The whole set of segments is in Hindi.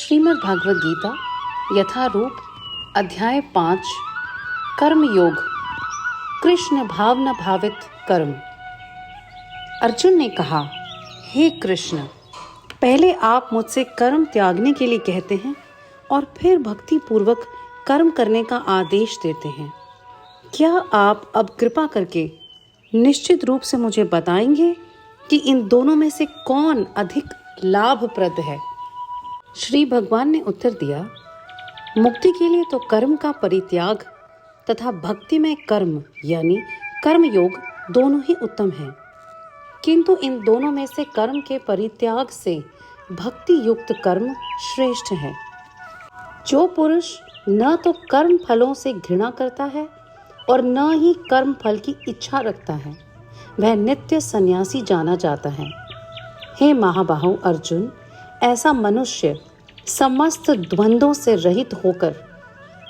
श्रीमद् भागवत गीता यथारूप अध्याय 5 कर्म योग कृष्ण भावना भावित कर्म। अर्जुन ने कहा, हे कृष्ण, पहले आप मुझसे कर्म त्यागने के लिए कहते हैं और फिर भक्ति पूर्वक कर्म करने का आदेश देते हैं। क्या आप अब कृपा करके निश्चित रूप से मुझे बताएंगे कि इन दोनों में से कौन अधिक लाभप्रद है? श्री भगवान ने उत्तर दिया, मुक्ति के लिए तो कर्म का परित्याग तथा भक्ति में कर्म यानी कर्म योग दोनों ही उत्तम हैं, किंतु इन दोनों में से कर्म के परित्याग से भक्ति युक्त कर्म श्रेष्ठ है। जो पुरुष न तो कर्म फलों से घृणा करता है और न ही कर्म फल की इच्छा रखता है, वह नित्य सन्यासी जाना जाता है। हे महाबाहु अर्जुन, ऐसा मनुष्य समस्त द्वंद्वों से रहित होकर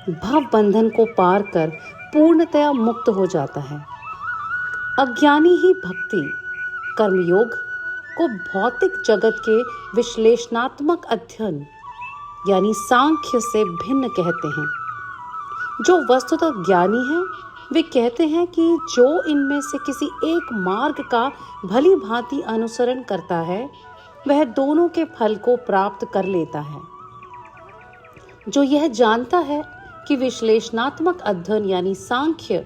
भव बंधन को पार कर पूर्णतया मुक्त हो जाता है। अज्ञानी ही भक्ति कर्मयोग को भौतिक जगत के विश्लेषणात्मक अध्ययन यानी सांख्य से भिन्न कहते हैं। जो वस्तुतः ज्ञानी है वे कहते हैं कि जो इनमें से किसी एक मार्ग का भली भांति अनुसरण करता है वह दोनों के फल को प्राप्त कर लेता है। जो यह जानता है कि विश्लेषणात्मक अध्ययन यानी सांख्य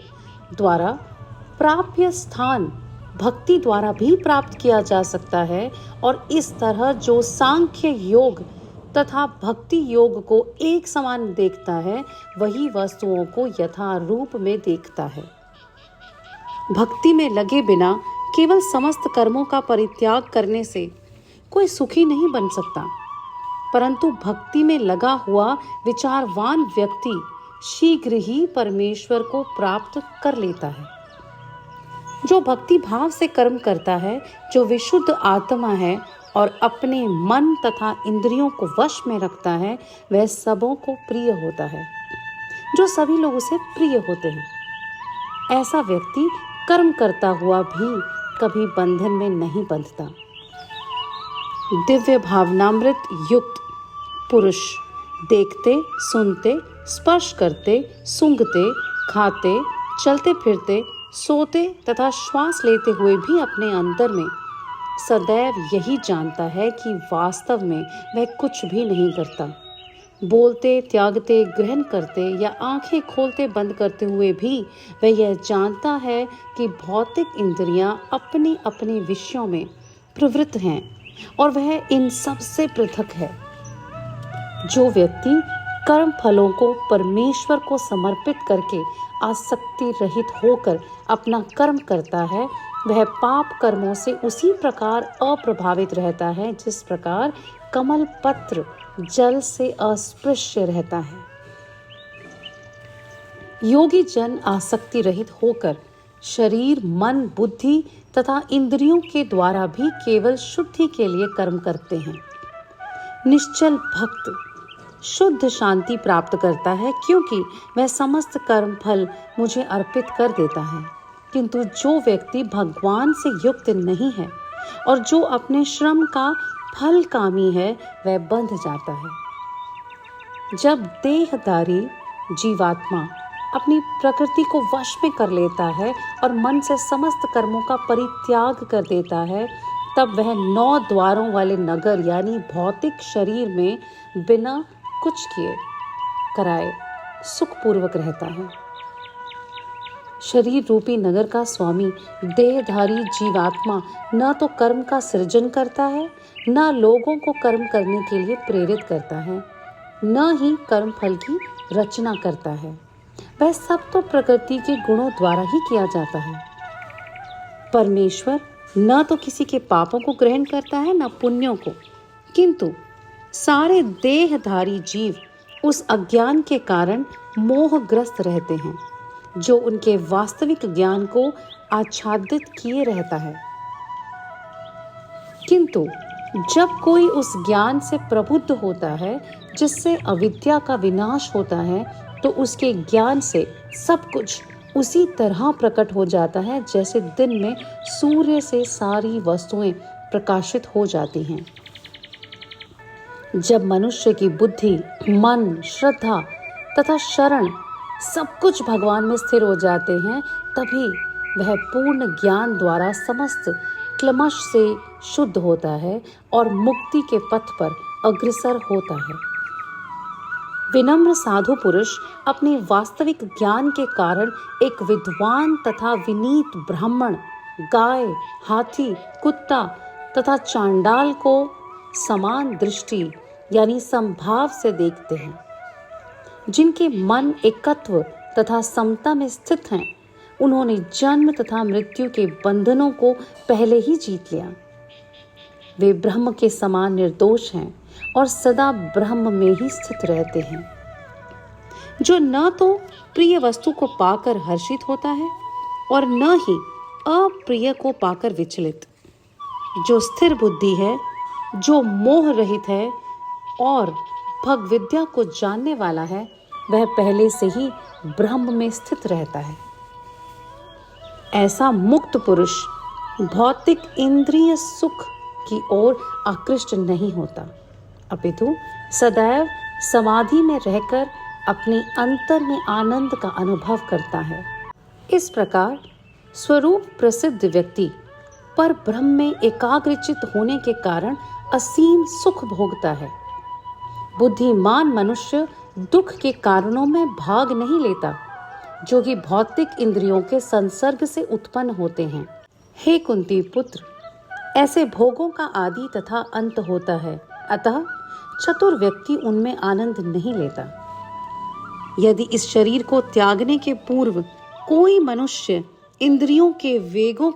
द्वारा प्राप्य स्थान भक्ति द्वारा भी प्राप्त किया जा सकता है और इस तरह जो सांख्य योग तथा भक्ति योग को एक समान देखता है वही वस्तुओं को यथारूप में देखता है। भक्ति में लगे बिना केवल समस्त कर्मों का परित्याग करने से कोई सुखी नहीं बन सकता, परंतु भक्ति में लगा हुआ विचारवान व्यक्ति शीघ्र ही परमेश्वर को प्राप्त कर लेता है। जो भक्ति भाव से कर्म करता है, जो विशुद्ध आत्मा है और अपने मन तथा इंद्रियों को वश में रखता है, वह सबों को प्रिय होता है, जो सभी लोगों से प्रिय होते हैं। ऐसा व्यक्ति कर्म करता हुआ भी कभी बंधन में नहीं बंधता। दिव्य भावनामृत युक्त पुरुष देखते, सुनते, स्पर्श करते, सूंघते, खाते, चलते फिरते, सोते तथा श्वास लेते हुए भी अपने अंतर में सदैव यही जानता है कि वास्तव में वह कुछ भी नहीं करता। बोलते, त्यागते, ग्रहण करते या आंखें खोलते बंद करते हुए भी वह यह जानता है कि भौतिक इंद्रियां अपने अपने विषयों में प्रवृत्त हैं और वह इन सब से पृथक है। जो व्यक्ति कर्म फलों को परमेश्वर को समर्पित करके आसक्ति रहित होकर अपना कर्म करता है, वह पाप कर्मों से उसी प्रकार अप्रभावित रहता है जिस प्रकार कमल पत्र जल से अस्पृश्य रहता है। योगी जन आसक्ति रहित होकर शरीर, मन, बुद्धि तथा इंद्रियों के द्वारा भी केवल शुद्धि के लिए कर्म करते हैं। निश्चल भक्त शुद्ध शांति प्राप्त करता है क्योंकि वह समस्त कर्म फल मुझे अर्पित कर देता है। किंतु जो व्यक्ति भगवान से युक्त नहीं है और जो अपने श्रम का फल कामी है वह बंध जाता है। जब देहधारी जीवात्मा अपनी प्रकृति को वश में कर लेता है और मन से समस्त कर्मों का परित्याग कर देता है, तब वह 9 द्वारों वाले नगर यानी भौतिक शरीर में बिना कुछ किए कराए सुखपूर्वक रहता है। शरीर रूपी नगर का स्वामी देहधारी जीवात्मा न तो कर्म का सृजन करता है, न लोगों को कर्म करने के लिए प्रेरित करता है, न ही कर्म फल की रचना करता है। वह सब तो प्रकृति के गुणों द्वारा ही किया जाता है। परमेश्वर न तो किसी के पापों को ग्रहण करता है न पुण्यों को, किंतु सारे देहधारी जीव उस अज्ञान के कारण मोहग्रस्त रहते हैं जो उनके वास्तविक ज्ञान को आच्छादित किए रहता है। किंतु जब कोई उस ज्ञान से प्रबुद्ध होता है जिससे अविद्या का विनाश होता है, तो उसके ज्ञान से सब कुछ उसी तरह प्रकट हो जाता है जैसे दिन में सूर्य से सारी वस्तुएं प्रकाशित हो जाती हैं। जब मनुष्य की बुद्धि, मन, श्रद्धा तथा शरण सब कुछ भगवान में स्थिर हो जाते हैं, तभी वह पूर्ण ज्ञान द्वारा समस्त क्लेश से शुद्ध होता है और मुक्ति के पथ पर अग्रसर होता है। विनम्र साधु पुरुष अपने वास्तविक ज्ञान के कारण एक विद्वान तथा विनीत ब्राह्मण, गाय, हाथी, कुत्ता तथा चांडाल को समान दृष्टि यानी समभाव से देखते हैं। जिनके मन एकत्व तथा समता में स्थित हैं, उन्होंने जन्म तथा मृत्यु के बंधनों को पहले ही जीत लिया। वे ब्रह्म के समान निर्दोष हैं और सदा ब्रह्म में ही स्थित रहते हैं, जो न तो प्रिय वस्तु को पाकर हर्षित होता है और न ही अप्रिय को पाकर विचलित। जो स्थिर बुद्धि है, जो मोह रहित है और भग विद्या को जानने वाला है, वह पहले से ही ब्रह्म में स्थित रहता है। ऐसा मुक्त पुरुष भौतिक इंद्रिय सुख की ओर आकृष्ट नहीं होता, अपितु सदैव समाधि में रहकर अपने अंतर में आनंद का अनुभव करता है। इस प्रकार स्वरूप प्रसिद्ध व्यक्ति पर ब्रह्म में एकाग्रचित होने के कारण असीम सुख भोगता है। बुद्धिमान मनुष्य दुख के कारणों में भाग नहीं लेता, जो कि भौतिक इंद्रियों के संसर्ग से उत्पन्न होते हैं। हे कुंती पुत्र, ऐसे भोगों का आदि तथा अंत होता है, अतः चतुर व्यक्ति उनमें आनंद नहीं लेता। यदि इस शरीर को त्यागने के पूर्व कोई मनुष्य इंद्रियों के वेगों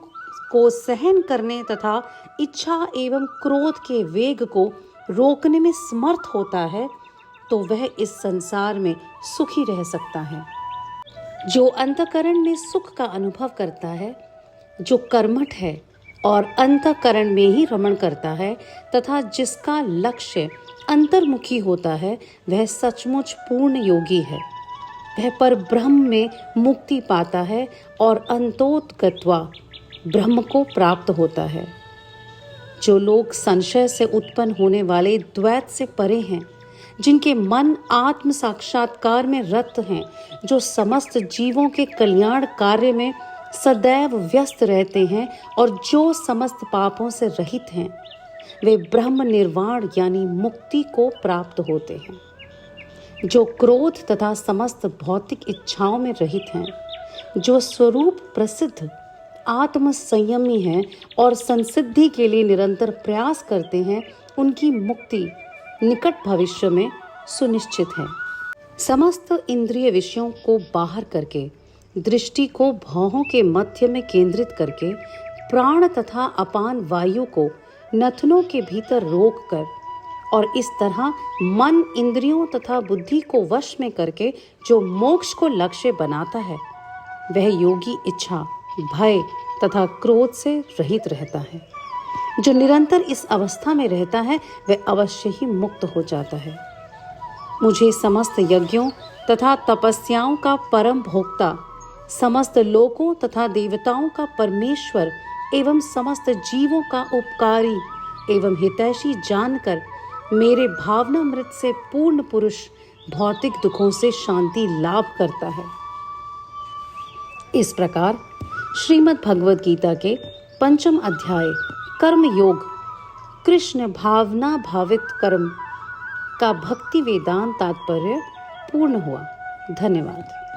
को सहन करने तथा इच्छा एवं क्रोध के वेग को रोकने में समर्थ होता है, तो वह इस संसार में सुखी रह सकता है। जो अंतःकरण में सुख का अनुभव करता है, जो कर्मठ है और अंतःकरण में ही रमण करता है तथा जिसका लक्ष्य अंतर्मुखी होता है, वह सचमुच पूर्ण योगी है। वह पर ब्रह्म में मुक्ति पाता है और अंतोत गत्वा ब्रह्म को प्राप्त होता है। जो लोग संशय से उत्पन्न होने वाले द्वैत से परे हैं, जिनके मन आत्म साक्षात्कार में रत हैं, जो समस्त जीवों के कल्याण कार्य में सदैव व्यस्त रहते हैं और जो समस्त पापों से रहित हैं, वे ब्रह्म निर्वाण यानी मुक्ति को प्राप्त होते हैं। जो क्रोध तथा समस्त भौतिक इच्छाओं में रहित हैं, जो स्वरूप प्रसिद्ध आत्म संयमी हैं और संसिद्धि के लिए निरंतर प्रयास करते हैं, उनकी मुक्ति निकट भविष्य में सुनिश्चित है। समस्त इंद्रिय विषयों को बाहर करके, दृष्टि को भौहों के मध्य में केंद्रित करके, प्राण तथा अपान वायु को नथनों के भीतर रोककर और इस तरह मन, इंद्रियों तथा बुद्धि को वश में करके जो मोक्ष को लक्ष्य बनाता है, वह योगी इच्छा, भय तथा क्रोध से रहित रहता है। जो निरंतर इस अवस्था में रहता है, वह अवश्य ही मुक्त हो जाता है। मुझे समस्त यज्ञों तथा तपस्याओं का परम भोक्ता, समस्त लोकों तथा देवताओं का परमेश्वर एवं समस्त जीवों का उपकारी एवं हितैषी जानकर मेरे भावनामृत से पूर्ण पुरुष भौतिक दुखों से शांति लाभ करता है। इस प्रकार श्रीमद् भगवद गीता के 5वें अध्याय कर्म योग कृष्ण भावना भावित कर्म का भक्ति वेदांत तात्पर्य पूर्ण हुआ। धन्यवाद।